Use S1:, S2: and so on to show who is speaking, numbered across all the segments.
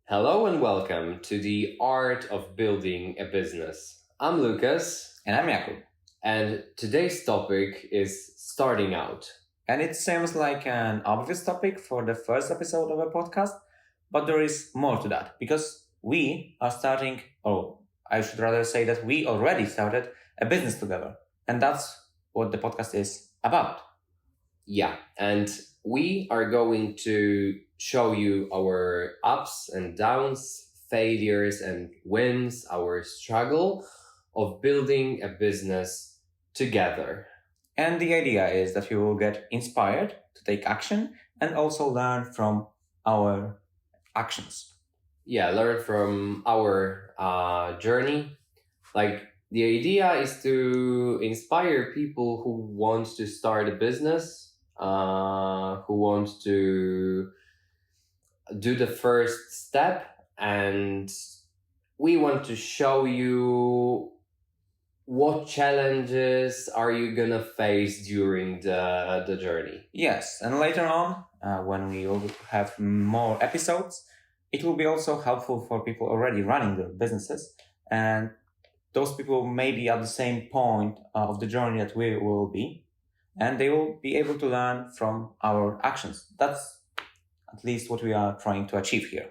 S1: Hello and welcome to the art of building a business. I'm Lucas,
S2: And I'm Jakub.
S1: and today's topic is starting out.
S2: And it seems like an obvious topic for the first episode of a podcast, but there is more to that because we are starting, or I should rather say that we already started a business together. And that's what the podcast is about.
S1: Yeah, and we are going to show you our ups and downs, failures and wins, our struggle of building a business together.
S2: And the idea is that you will get inspired to take action and also learn from our actions.
S1: Yeah, learn from our journey. Like, the idea is to inspire people who want to start a business, who want to do the first step, and we want to show you what challenges are you gonna face during the journey.
S2: Yes, and later on, when we will have more episodes, it will be also helpful for people already running their businesses, and those people may be at the same point of the journey that we will be, and they will be able to learn from our actions. That's at least what we are trying to achieve here.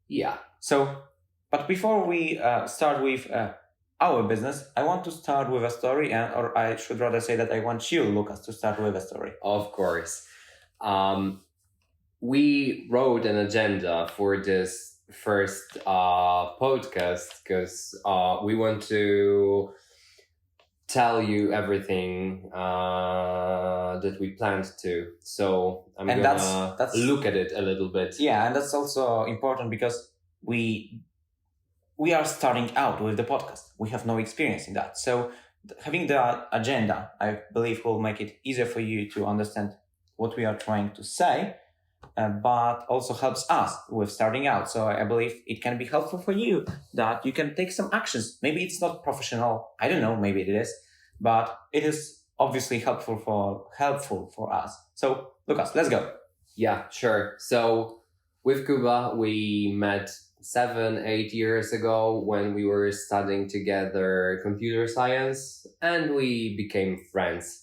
S1: Yeah.
S2: So, but before we start with our business, I want to start with a story, or I should rather say that I want you, Lucas, to start with a story.
S1: Of course. We wrote an agenda for this first podcast because we want to tell you everything that we planned to. So I'm
S2: And
S1: gonna
S2: that's-
S1: look at it a little bit.
S2: Yeah, and that's also important because we are starting out with the podcast. We have no experience in that. So having the agenda, I believe, will make it easier for you to understand what we are trying to say, but also helps us with starting out. So I believe it can be helpful for you that you can take some actions. Maybe it's not professional. I don't know. Maybe it is, but it is obviously helpful for us. So Lucas, let's go.
S1: Yeah, sure. So with Kuba, we met 7-8 years ago when we were studying together computer science, and we became friends.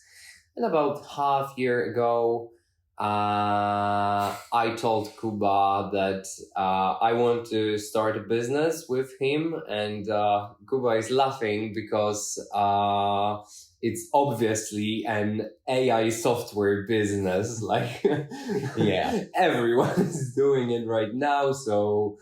S1: And about half year ago, I told Kuba that I want to start a business with him, and Kuba is laughing because it's obviously an AI software business. Like,
S2: Yeah.
S1: everyone's doing it right now, so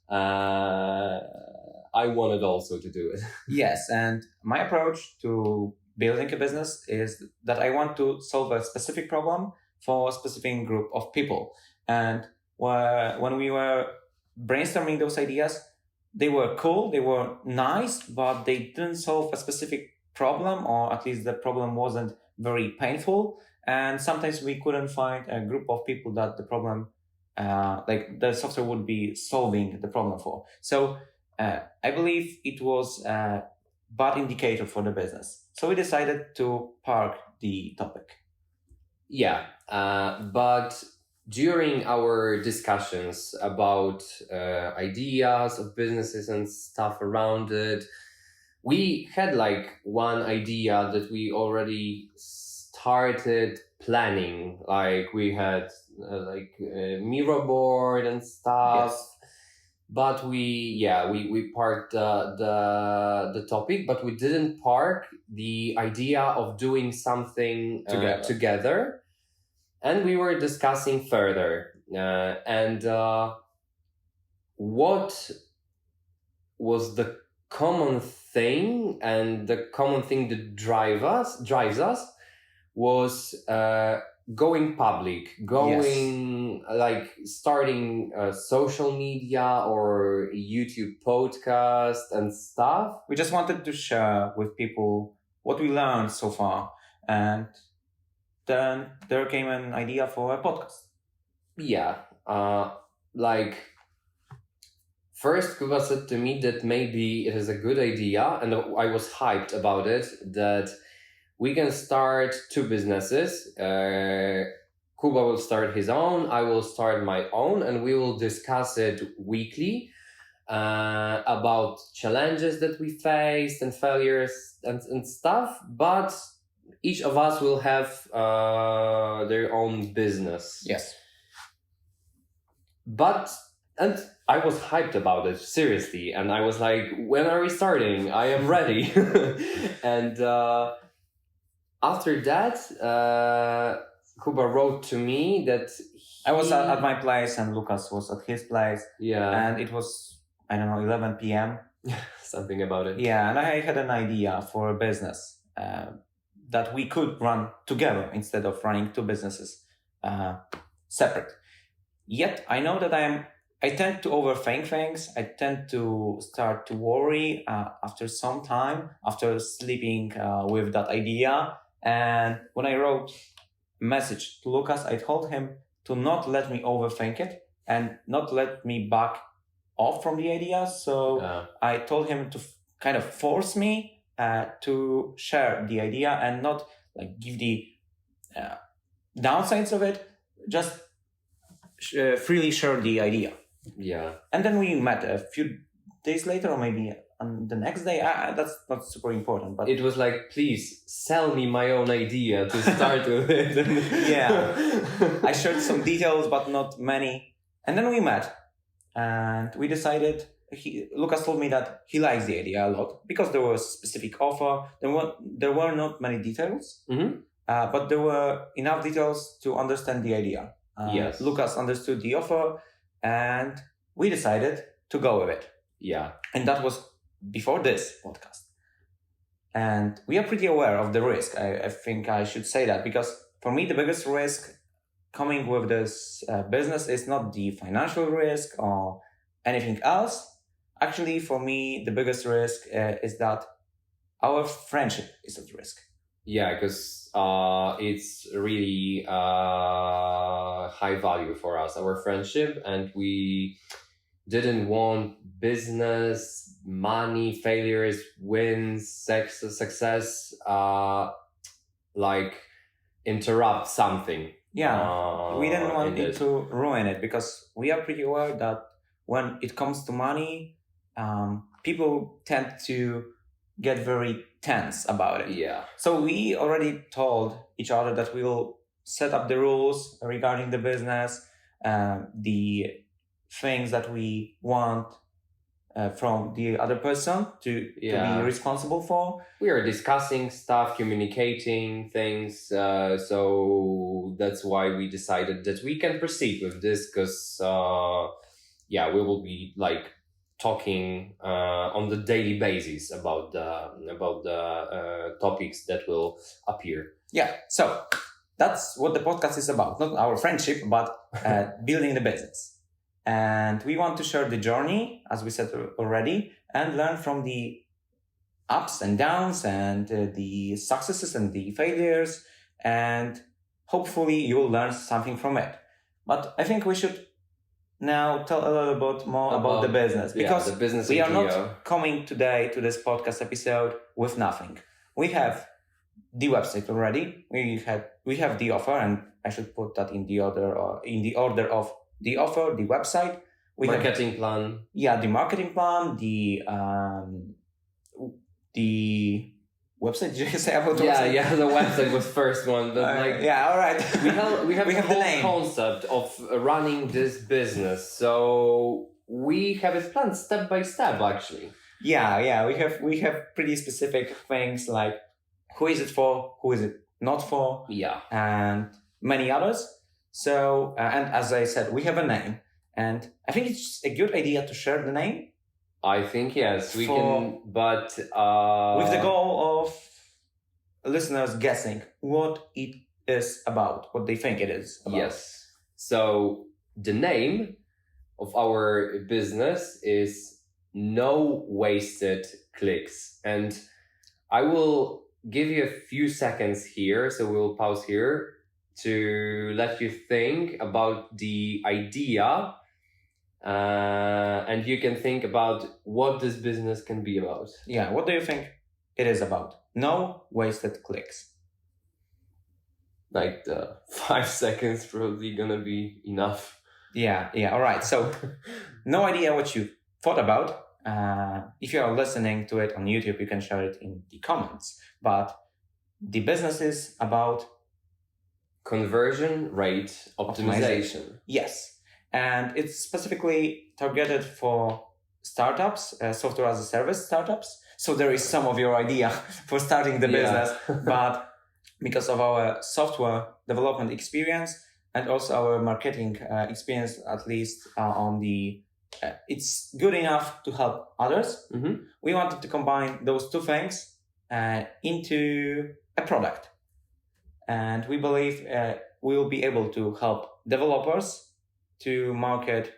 S1: I wanted also to do it.
S2: Yes, and my approach to building a business is that I want to solve a specific problem for a specific group of people. And when we were brainstorming those ideas, they were cool, they were nice, but they didn't solve a specific problem, or at least the problem wasn't very painful. And sometimes we couldn't find a group of people that the problem, like the software would be solving the problem for. So I believe it was a bad indicator for the business. So we decided to park the topic.
S1: Yeah, but during our discussions about ideas of businesses and stuff around it, we had like one idea that we already started planning. Like, we had like a Miro board and stuff.
S2: Yes.
S1: But we parked the topic, but we didn't park the idea of doing something together. And we were discussing further. And what was the common thing, and the common thing that drives us was going public, like starting social media or YouTube podcast and stuff.
S2: We just wanted to share with people what we learned so far, and then there came an idea for a podcast.
S1: Yeah, like, first Kuba said to me that maybe it is a good idea, and I was hyped about it, that we can start two businesses. Kuba will start his own, I will start my own, and we will discuss it weekly about challenges that we faced and failures and stuff. But each of us will have their own business.
S2: Yes.
S1: And I was hyped about it, seriously. And I was like, when are we starting? I am ready. And after that, Kuba wrote to me that
S2: I was at my place and Lucas was at his place.
S1: Yeah.
S2: And it was, I don't know, 11 p.m.
S1: Something about it.
S2: Yeah, and I had an idea for a business that we could run together instead of running two businesses separate. Yet I know that I tend to overthink things. I tend to start to worry after some time, after sleeping with that idea. And when I wrote a message to Lucas, I told him to not let me overthink it and not let me back off from the idea. So I told him to kind of force me to share the idea and not like give the downsides of it, just freely share the idea.
S1: Yeah.
S2: And then we met a few days later, or maybe on the next day. That's not super important, but
S1: it was like, please sell me my own idea to start with it.
S2: Yeah. I shared some details, but not many. And then we met and we decided, Lucas told me that he likes the idea a lot because there was a specific offer. There were not many details, but there were enough details to understand the idea.
S1: Yes.
S2: Lucas understood the offer and we decided to go with it.
S1: Yeah.
S2: And that was before this podcast. And we are pretty aware of the risk. I think I should say that because for me, the biggest risk coming with this business is not the financial risk or anything else. Actually, for me, the biggest risk is that our friendship is at risk.
S1: Yeah, because it's really high value for us, our friendship, and we didn't want business, money, failures, wins, success, like interrupt something.
S2: Yeah, we didn't want it to ruin it because we are pretty aware that when it comes to money, people tend to get very tense about it.
S1: Yeah.
S2: So we already told each other that we will set up the rules regarding the business, the things that we want from the other person to be responsible for.
S1: We are discussing stuff, communicating things. So that's why we decided that we can proceed with this because, we will be like talking on the daily basis about the topics that will appear.
S2: Yeah, so that's what the podcast is about. Not our friendship, but building the business. And we want to share the journey, as we said already, and learn from the ups and downs and the successes and the failures. And hopefully you will learn something from it. But I think we should now tell a little bit more about the business, because
S1: the business
S2: we
S1: idea.
S2: are not coming today to this podcast episode with nothing. We have the website already. We have the offer, and I should put that in the order of the offer, the website. We
S1: marketing plan.
S2: Yeah, the marketing plan, the website. Did you say about the website?
S1: Yeah, the website was first one, but
S2: all right.
S1: we have the whole
S2: name.
S1: concept of running this business, so we have it planned step by step. Actually,
S2: yeah, we have pretty specific things like who is it for, who is it not for, and many others. So, and as I said, we have a name, and I think it's a good idea to share the name.
S1: I think yes, we can, but
S2: with the goal of listeners guessing what it is about, what they think it is about.
S1: Yes. So the name of our business is No Wasted Clicks, and I will give you a few seconds here. So we'll pause here to let you think about the idea, and you can think about what this business can be about.
S2: Yeah, what do you think it is about? No wasted clicks.
S1: like the 5 seconds probably gonna be enough.
S2: Yeah. All right. So no idea what you thought about. If you are listening to it on YouTube, you can share it in the comments. But the business is about
S1: Conversion rate optimization.
S2: Yes. And it's specifically targeted for startups, software as a service startups. So there is some of your idea for starting the business, but because of our software development experience and also our marketing experience, at least on the, it's good enough to help others.
S1: Mhm.
S2: We wanted to combine those two things into a product. And we believe we will be able to help developers to market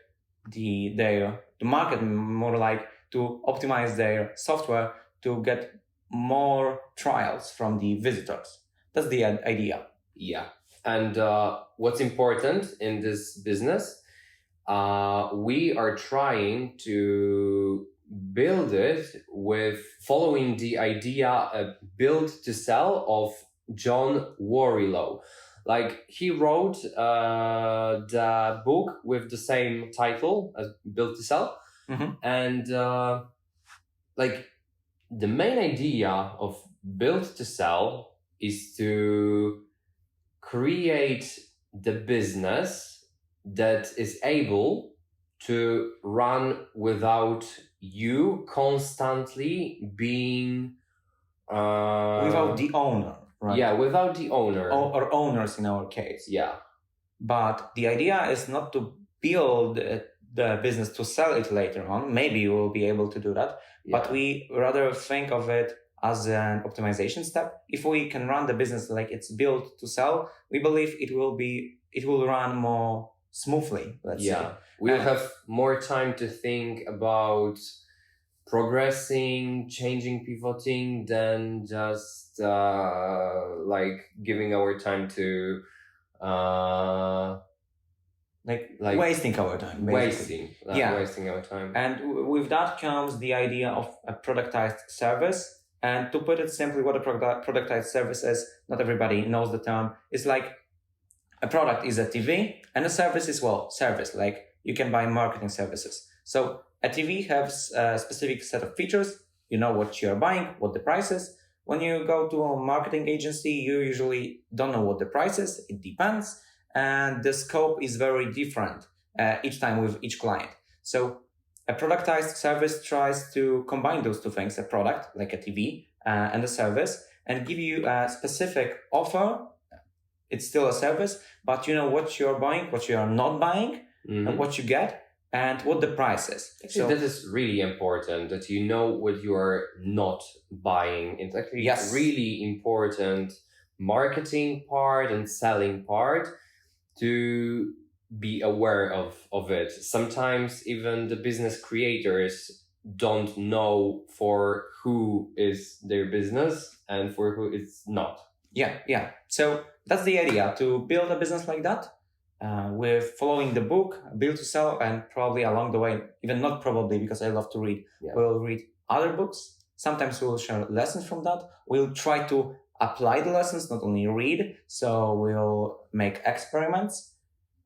S2: more like to optimize their software to get more trials from the visitors. That's the idea.
S1: Yeah. And what's important in this business, we are trying to build it with following the idea build to sell of John Warrilow. Like he wrote the book with the same title as Build to Sell.
S2: Mhm.
S1: And like the main idea of Build to Sell is to create the business that is able to run without you constantly being
S2: Without the owner, right?
S1: yeah, without the owner.
S2: Or owners in our case.
S1: Yeah.
S2: But the idea is not to build the business to sell it later on. Maybe you will be able to do that.
S1: Yeah.
S2: But we rather think of it as an optimization step. If we can run the business like it's built to sell, we believe it will run more smoothly, let's say.
S1: We'll have more time to think about progressing, changing, pivoting than just like giving our time to
S2: like wasting our time. Basically.
S1: Wasting our time.
S2: And with that comes the idea of a productized service. And to put it simply, what a productized service is, not everybody knows the term. It's like a product is a TV and a service is, service, like you can buy marketing services. So a TV has a specific set of features. You know what you're buying, what the price is. When you go to a marketing agency, you usually don't know what the price is. It depends. And the scope is very different each time with each client. So a productized service tries to combine those two things, a product like a TV and a service, and give you a specific offer. It's still a service, but you know what you're buying, what you are not buying, and what you get, and what the price is.
S1: Actually, that is really important, that you know what you are not buying. It's actually a really important marketing part and selling part to be aware of it. Sometimes even the business creators don't know for who is their business and for who it's not.
S2: Yeah. So that's the idea, to build a business like that with following the book, Build to Sell, and probably along the way, even not probably because I love to read, we'll read other books. Sometimes we'll share lessons from that. We'll try to apply the lessons, not only read. So we'll make experiments.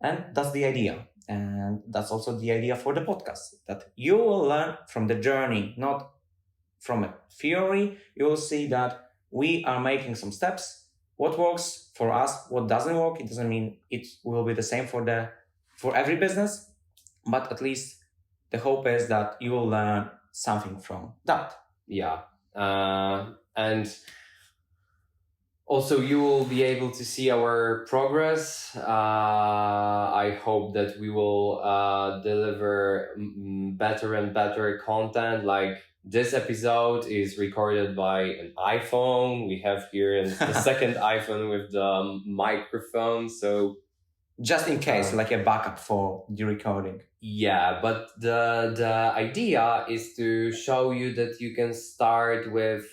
S2: And that's the idea. And that's also the idea for the podcast, that you will learn from the journey, not from a theory. You will see that we are making some steps. What works for us, what doesn't work. It doesn't mean it will be the same for every business, but at least the hope is that you will learn something from that.
S1: Yeah. And also, you will be able to see our progress. I hope that we will deliver better and better content. Like this episode is recorded by an iPhone. We have here the second iPhone with the microphone. So
S2: just in case, like a backup for the recording.
S1: Yeah, but the idea is to show you that you can start with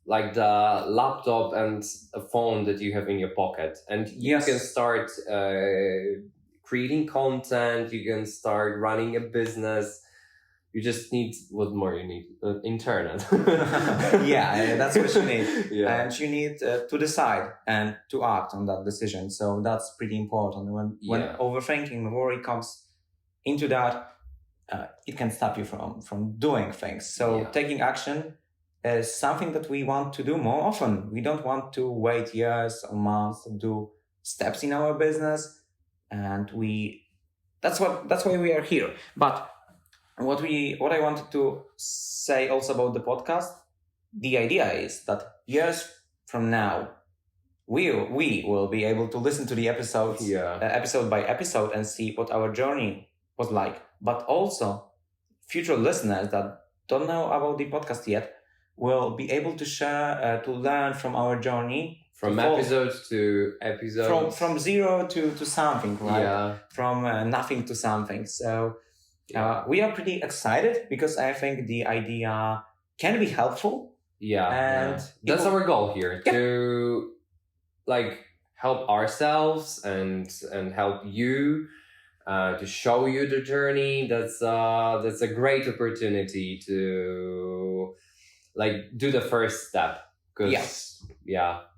S1: like the laptop and a phone that you have in your pocket, and you can start creating content. You can start running a business You just need what more you need? Internet.
S2: Yeah, that's what you need.
S1: Yeah.
S2: And you need to decide and to act on that decision. So that's pretty important. When
S1: Yeah.
S2: overthinking, worry comes into that, it can stop you from doing things. So
S1: Yeah.
S2: taking action is something that we want to do more often. We don't want to wait years or months to do steps in our business, and that's why we are here. But what I wanted to say also about the podcast, the idea is that years from now, we will be able to listen to the episodes
S1: Yeah.
S2: episode by episode and see what our journey was like. But also, future listeners that don't know about the podcast yet will be able to share, to learn from our journey.
S1: From episodes to episodes.
S2: From zero to something, right?
S1: Yeah.
S2: From nothing to something. So
S1: Yeah.
S2: we are pretty excited because I think the idea can be helpful.
S1: Yeah.
S2: And
S1: That's our goal here, to like help ourselves and help you, to show you the journey. That's a great opportunity to like do the first step, because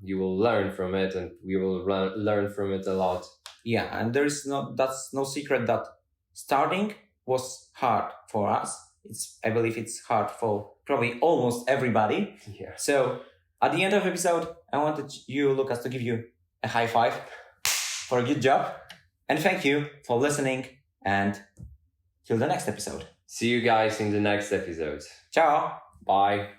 S1: you will learn from it, and we will learn from it a lot.
S2: Yeah, and that's no secret that starting was hard for us. I believe it's hard for probably almost everybody.
S1: Yeah.
S2: So at the end of the episode, I wanted you, Lucas, to give you a high five for a good job. And thank you for listening, and till the next episode.
S1: See you guys in the next episode.
S2: Ciao!
S1: Bye.